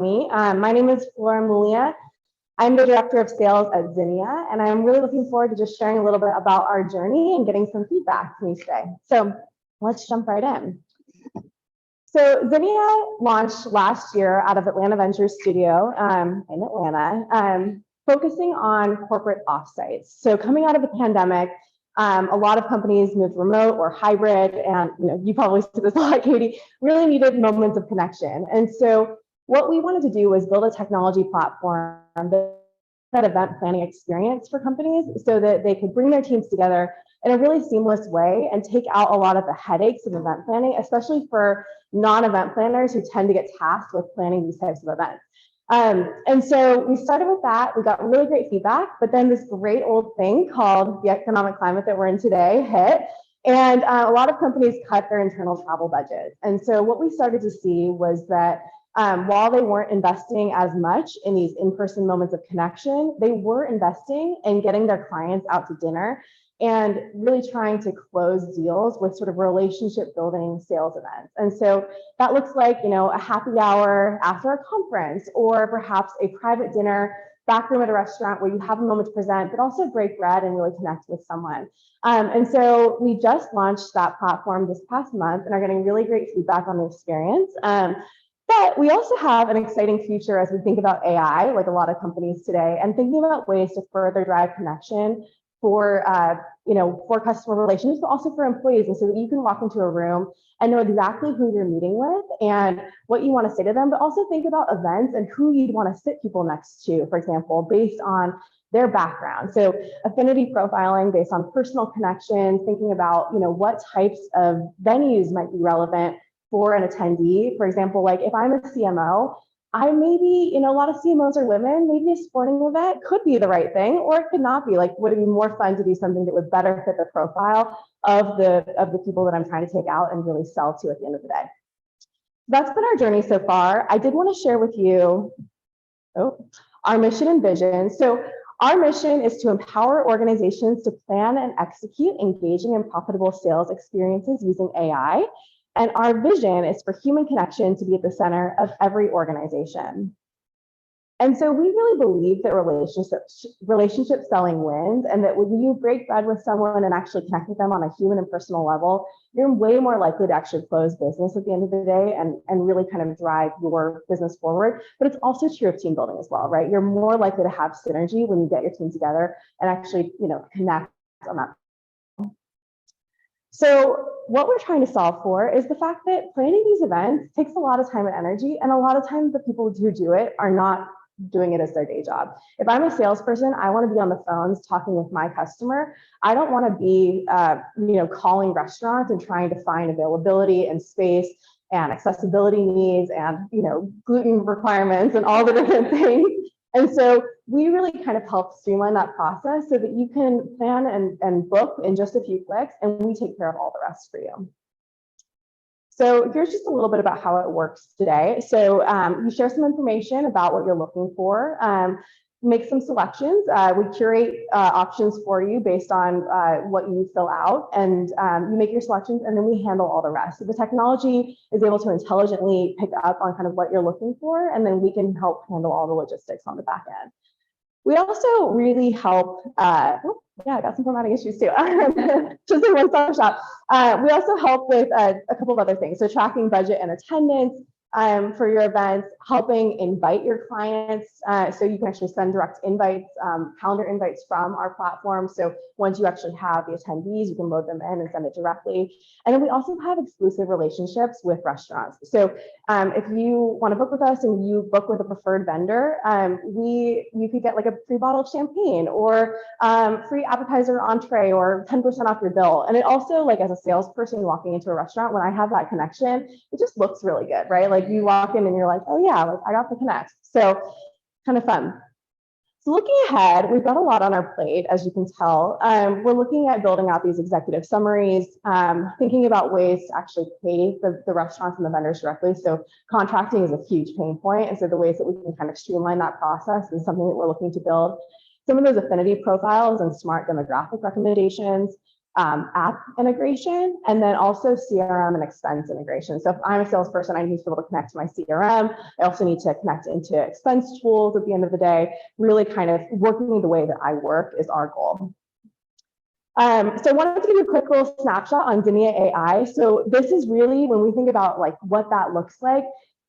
me. My name is Flora Muglia. I'm the director of sales at Zinnia, and I'm really looking forward to just sharing a little bit about our journey and getting some feedback from you today. So let's jump right in. So Zinnia launched last year out of Atlanta Ventures Studio in Atlanta, focusing on corporate offsites. So coming out of the pandemic, a lot of companies moved remote or hybrid, and you probably see this a lot, Katie, really needed moments of connection. And so what we wanted to do was build a technology platform that event planning experience for companies so that they could bring their teams together in a really seamless way and take out a lot of the headaches of event planning, especially for non-event planners who tend to get tasked with planning these types of events. And so we started with that. We got really great feedback, but then this great old thing called the economic climate that we're in today hit. And a lot of companies cut their internal travel budgets. And so what we started to see was that while they weren't investing as much in these in-person moments of connection, they were investing in getting their clients out to dinner and really trying to close deals with sort of relationship building sales events. And so that looks like, a happy hour after a conference, or perhaps a private dinner back room at a restaurant where you have a moment to present, but also break bread and really connect with someone. And so we just launched that platform this past month and are getting really great feedback on the experience. But we also have an exciting future as we think about AI, like a lot of companies today, and thinking about ways to further drive connection for customer relations, but also for employees, and so that you can walk into a room and know exactly who you're meeting with and what you want to say to them, but also think about events and who you'd want to sit people next to, for example, based on their background. So affinity profiling based on personal connections, thinking about what types of venues might be relevant for an attendee. For example, like if I'm a CMO, I maybe, a lot of CMOs are women, maybe a sporting event could be the right thing, or it could not be. Like, would it be more fun to do something that would better fit the profile of the people that I'm trying to take out and really sell to at the end of the day? That's been our journey so far. I did want to share with you our mission and vision. So our mission is to empower organizations to plan and execute engaging and profitable sales experiences using AI. And our vision is for human connection to be at the center of every organization. And so we really believe that relationship selling wins, and that when you break bread with someone and actually connect with them on a human and personal level, you're way more likely to actually close business at the end of the day and really kind of drive your business forward. But it's also true of team building as well, right? You're more likely to have synergy when you get your team together and actually, connect on that. So what we're trying to solve for is the fact that planning these events takes a lot of time and energy, and a lot of times the people who do it are not doing it as their day job. If I'm a salesperson, I want to be on the phones talking with my customer. I don't want to be, calling restaurants and trying to find availability and space and accessibility needs and, gluten requirements and all the different things. And so we really kind of help streamline that process so that you can plan and book in just a few clicks, and we take care of all the rest for you. So here's just a little bit about how it works today. So you share some information about what you're looking for, make some selections. We curate options for you based on what you fill out, and you make your selections, and then we handle all the rest. So the technology is able to intelligently pick up on kind of what you're looking for, and then we can help handle all the logistics on the back end. We also really help, I got some formatting issues too, just a one-stop shop. We also help with a couple of other things. So tracking budget and attendance for your events, helping invite your clients. So you can actually send direct invites, calendar invites from our platform. So once you actually have the attendees, you can load them in and send it directly. And then we also have exclusive relationships with restaurants. So if you want to book with us and you book with a preferred vendor, you could get like a free bottle of champagne or free appetizer entree or 10% off your bill. And it also, like as a salesperson walking into a restaurant, when I have that connection, it just looks really good, right? Like you walk in and you're like, oh yeah, like I got the connect. So kind of fun. So looking ahead, we've got a lot on our plate, as you can tell. We're looking at building out these executive summaries, thinking about ways to actually pay the restaurants and the vendors directly. So contracting is a huge pain point. And so the ways that we can kind of streamline that process is something that we're looking to build. Some of those affinity profiles and smart demographic recommendations, app integration, and then also CRM and expense integration. So if I'm a salesperson, I need to be able to connect to my CRM. I also need to connect into expense tools at the end of the day. Really kind of working the way that I work is our goal. So I wanted to give you a quick little snapshot on Zinnia AI. So this is really when we think about like what that looks like.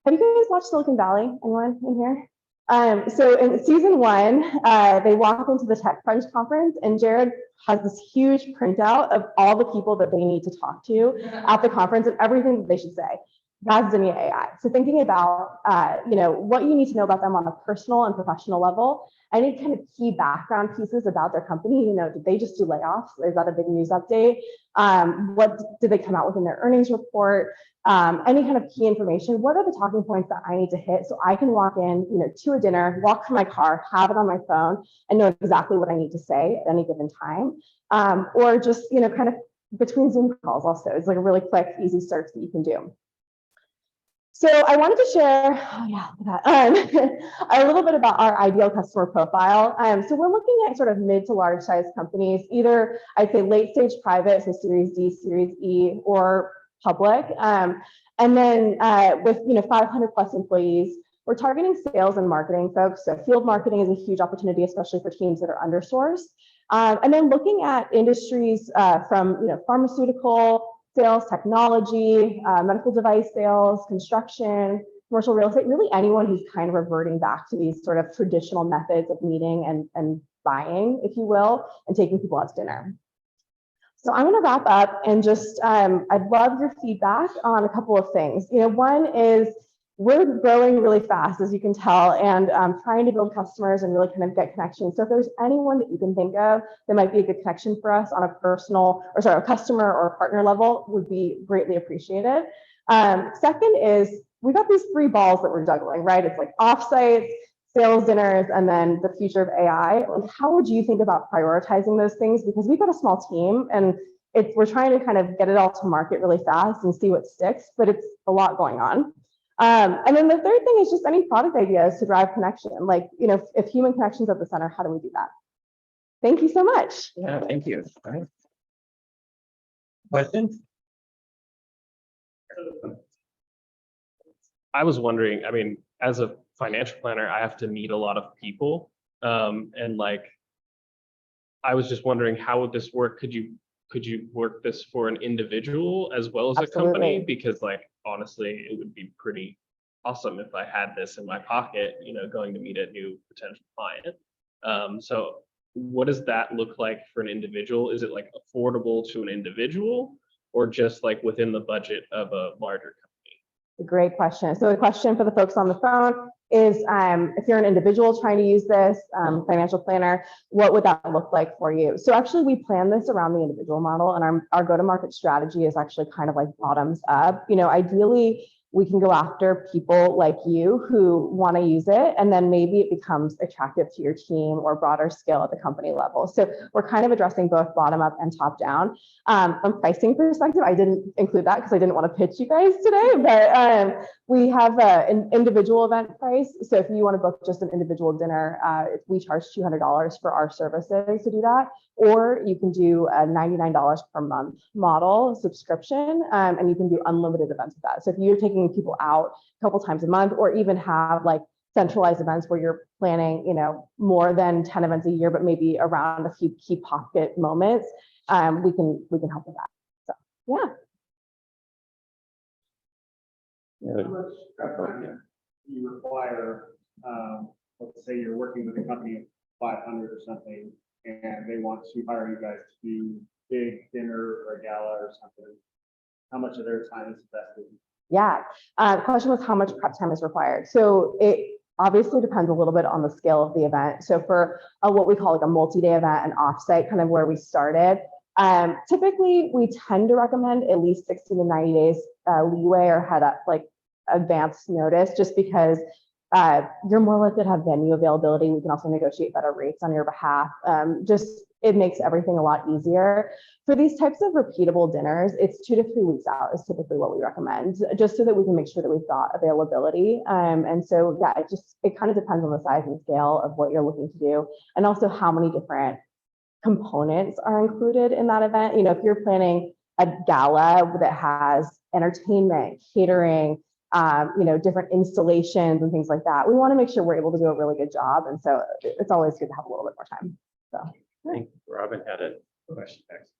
Have you guys watched Silicon Valley? Anyone in here? So in season 1, they walk into the TechCrunch conference, and Jared has this huge printout of all the people that they need to talk to at the conference and everything that they should say. That's Zinnia AI. So thinking about what you need to know about them on a personal and professional level, any kind of key background pieces about their company. Did they just do layoffs? Is that a big news update? What did they come out with in their earnings report? Any kind of key information. What are the talking points that I need to hit so I can walk in, to a dinner, walk to my car, have it on my phone, and know exactly what I need to say at any given time, or just kind of between Zoom calls. Also, it's like a really quick, easy search that you can do. So I wanted to share, a little bit about our ideal customer profile. So we're looking at sort of mid to large size companies, either I'd say late stage private, so Series D, Series E, or public. And then with 500 plus employees, we're targeting sales and marketing folks. So field marketing is a huge opportunity, especially for teams that are undersourced. And then looking at industries from pharmaceutical, sales, technology, medical device sales, construction, commercial real estate, really anyone who's kind of reverting back to these sort of traditional methods of meeting and buying, if you will, and taking people out to dinner. So I'm going to wrap up and just, I'd love your feedback on a couple of things. One is we're growing really fast, as you can tell, and trying to build customers and really kind of get connections. So if there's anyone that you can think of that might be a good connection for us on a customer or partner level, would be greatly appreciated. Second is we got these 3 balls that we're juggling, right? It's like offsites, sales dinners, and then the future of AI. Like, how would you think about prioritizing those things? Because we've got a small team and we're trying to kind of get it all to market really fast and see what sticks, but it's a lot going on. And then the third thing is just any product ideas to drive connection. Like, if human connection's at the center, how do we do that? Thank you so much. Yeah, thank you. All right. Questions? I was wondering, as a financial planner, I have to meet a lot of people. And like, I was just wondering, how would this work? Could you work this for an individual as well as Absolutely. a company? Because like, honestly, it would be pretty awesome if I had this in my pocket, going to meet a new potential client. So what does that look like for an individual? Is it like affordable to an individual or just like within the budget of a larger company? Great question. So the question for the folks on the phone is, if you're an individual trying to use this financial planner, what would that look like for you? So actually we plan this around the individual model, and our go-to-market strategy is actually kind of like bottoms up. Ideally, we can go after people like you who want to use it, and then maybe it becomes attractive to your team or broader scale at the company level. So we're kind of addressing both bottom up and top down. From pricing perspective, I didn't include that because I didn't want to pitch you guys today, but we have an individual event price. So if you want to book just an individual dinner, we charge $200 for our services to do that. Or you can do a $99 per month model subscription, and you can do unlimited events with that. So if you're taking people out a couple times a month, or even have like centralized events where you're planning, more than 10 events a year, but maybe around a few key pocket moments, we can help with that. So yeah. How much upfront you require? Let's say you're working with a company of 500 or something, and they want to hire you guys to do big dinner or a gala or something. How much of their time is invested? Yeah, the question was how much prep time is required. So it obviously depends a little bit on the scale of the event. So for what we call like a multi-day event, an offsite, kind of where we started, typically we tend to recommend at least 60 to 90 days leeway or head up, like advance notice, just because you're more likely to have venue availability. We can also negotiate better rates on your behalf. It makes everything a lot easier. For these types of repeatable dinners, it's 2 to 3 weeks out is typically what we recommend, just so that we can make sure that we've got availability. And so, yeah, it kind of depends on the size and scale of what you're looking to do, and also how many different components are included in that event. You know, if you're planning a gala that has entertainment, catering, you know, different installations and things like that, we want to make sure we're able to do a really good job. And so it's always good to have a little bit more time. So I think Robin had a question next.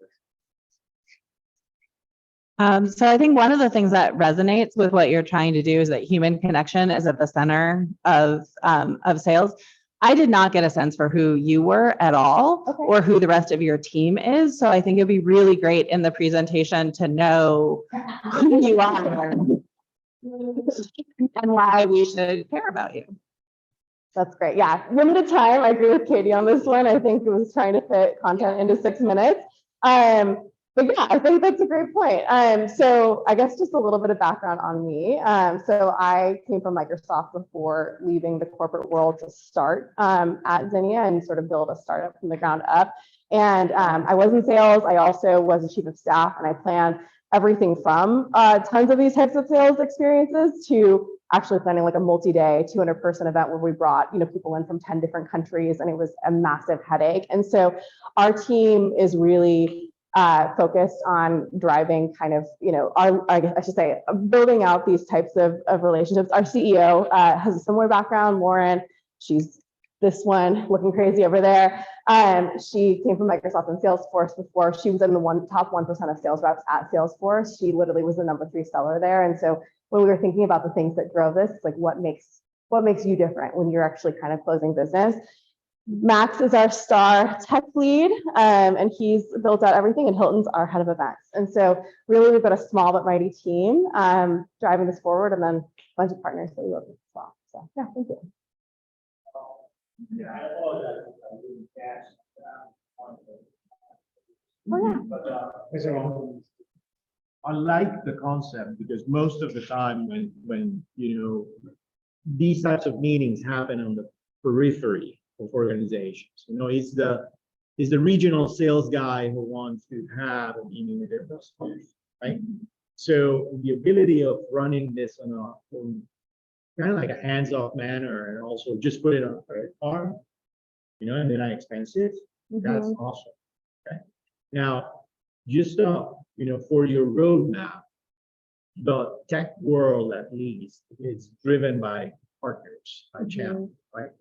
So I think one of the things that resonates with what you're trying to do is that human connection is at the center of sales. I did not get a sense for who you were at all, Okay. or who the rest of your team is. So I think it'd be really great in the presentation to know who you are and why we should care about you. that's great. Yeah, limited time. I agree with Katie on this one. I think it was trying to fit content into 6 minutes. But yeah, I think that's a great point. So I guess just a little bit of background on me. So I came from Microsoft before leaving the corporate world to start at Zinnia and sort of build a startup from the ground up. And I was in sales. I also was a chief of staff, and I planned everything from tons of these types of sales experiences to actually planning like a multi-day 200-person event where we brought, you know, people in from 10 different countries, and it was a massive headache. And so our team is really focused on driving kind of, you know, I should say, building out these types of relationships. Our CEO has a similar background, Lauren. She's this one looking crazy over there. She came from Microsoft and Salesforce before. She was in the top 1% of sales reps at Salesforce. She literally was the #3 seller there. And so when we were thinking about the things that drove this, like what makes you different when you're actually kind of closing business. Max is our star tech lead, and he's built out everything, and Hilton's our head of events. And so really we've got a small but mighty team driving this forward, and then a bunch of partners that we work with as well. So yeah, thank you. Yeah, I apologize if I didn't catch Oh, I like the concept because most of the time when you know these types of meetings happen on the periphery of organizations, you know, it's the regional sales guy who wants to have a meeting with their customers, right? So the ability of running this on a kind of like a hands-off manner, and also just put it on a credit card, you know, and then I expense it. That's awesome. Okay. Now, just you know, for your roadmap, the tech world at least is driven by partners, by channel, right?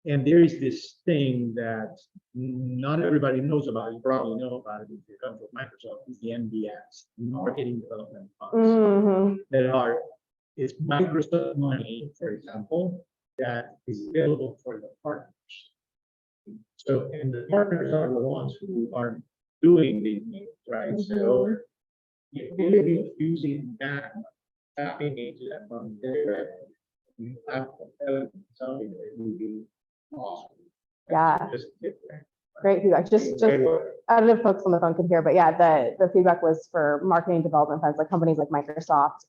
And there is this thing that not everybody knows about. You probably know about it if you come from Microsoft. Is the MDS, Marketing Development Funds, that it's Microsoft money, for example, that is available for the partners. So, and the partners are the ones who are doing these things, right? So, the ability of using that, tapping into that from there, you have something that would be awesome. Yeah. Just different. Great feedback. Just I don't know if folks on the phone can hear, but yeah, the feedback was for marketing development funds, like companies like Microsoft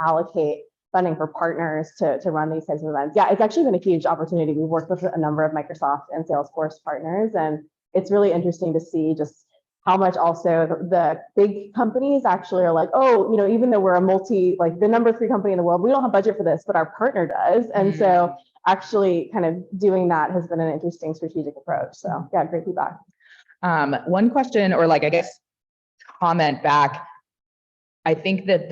allocate funding for partners to run these types of events. Yeah, it's actually been a huge opportunity. We've worked with a number of Microsoft and Salesforce partners, and it's really interesting to see just how much also the big companies actually are like, oh, you know, even though we're like the #3 company in the world, we don't have budget for this, but our partner does. And so actually kind of doing that has been an interesting strategic approach. So yeah, great feedback. One question, or like, I guess, comment back. I think that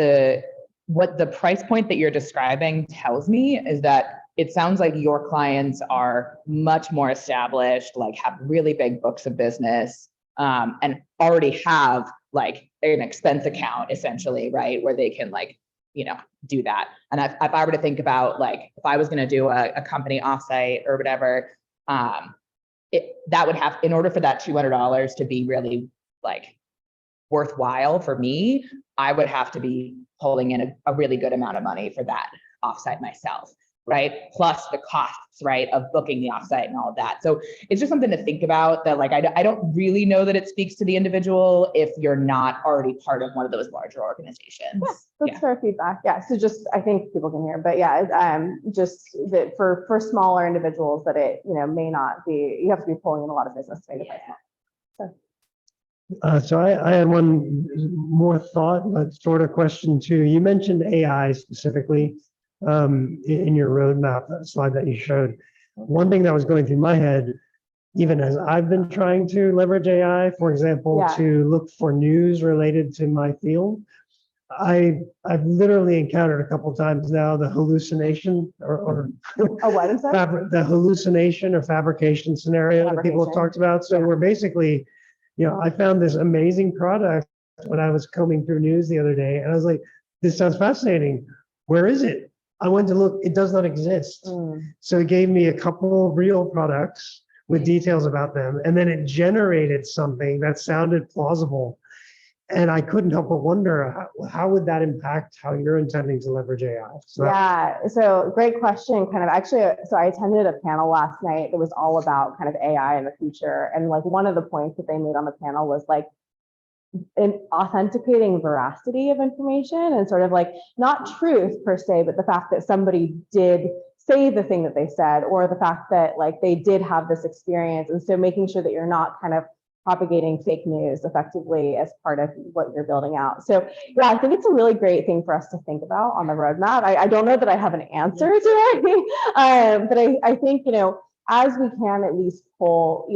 what the price point that you're describing tells me is that it sounds like your clients are much more established, like have really big books of business, and already have like an expense account essentially, right? Where they can like, you know, do that. And if I were to think about like, if I was going to do a company offsite or whatever, that would have, in order for that $200 to be really like worthwhile for me, I would have to be pulling in a really good amount of money for that offsite myself, right? Plus the costs, right, of booking the offsite and all of that. So it's just something to think about that, like, I don't really know that it speaks to the individual if you're not already part of one of those larger organizations. Yeah, that's fair feedback. Yeah, so just, I think people can hear, but yeah, just that for smaller individuals that it, you know, may not be, you have to be pulling in a lot of business to make it small. So I had one more thought, but sort of question too. You mentioned AI specifically in your roadmap slide that you showed. One thing that was going through my head even as I've been trying to leverage AI, for example, Yeah. to look for news related to my field. I've literally encountered a couple times now the hallucination or Oh, what I'm saying? the hallucination or fabrication scenario that people have Fabrication. talked about. So Yeah. we're basically, I found this amazing product when I was combing through news the other day, and I was like, this sounds fascinating. Where is it? I went to look, it does not exist. So it gave me a couple of real products with details about them, and then it generated something that sounded plausible. And I couldn't help but wonder, how would that impact how you're intending to leverage AI? So Yeah, so great question. Kind of actually, so I attended a panel last night that was all about kind of AI in the future. And like one of the points that they made on the panel was like in authenticating veracity of information and sort of like not truth per se, but the fact that somebody did say the thing that they said, or the fact that like they did have this experience. And so making sure that you're not kind of propagating fake news effectively as part of what you're building out. So yeah, I think it's a really great thing for us to think about on the roadmap. I don't know that I have an answer to it, but I think, as we can at least pull,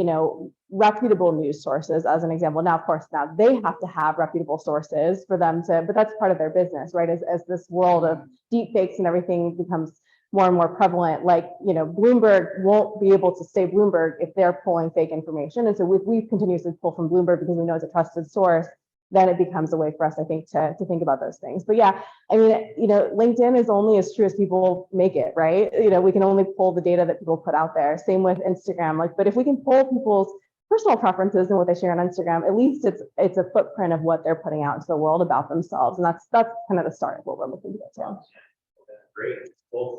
reputable news sources as an example. Now, of course, now they have to have reputable sources for them to, but that's part of their business, right? As this world of deep fakes and everything becomes more and more prevalent, like, Bloomberg won't be able to stay Bloomberg if they're pulling fake information. And so if we continuously pull from Bloomberg because we know it's a trusted source, then it becomes a way for us, I think, to think about those things. But yeah, I mean, LinkedIn is only as true as people make it, right? We can only pull the data that people put out there. Same with Instagram. But if we can pull people's personal preferences and what they share on Instagram, at least it's a footprint of what they're putting out into the world about themselves. And that's kind of the start of what we're looking to get to. Great. Well,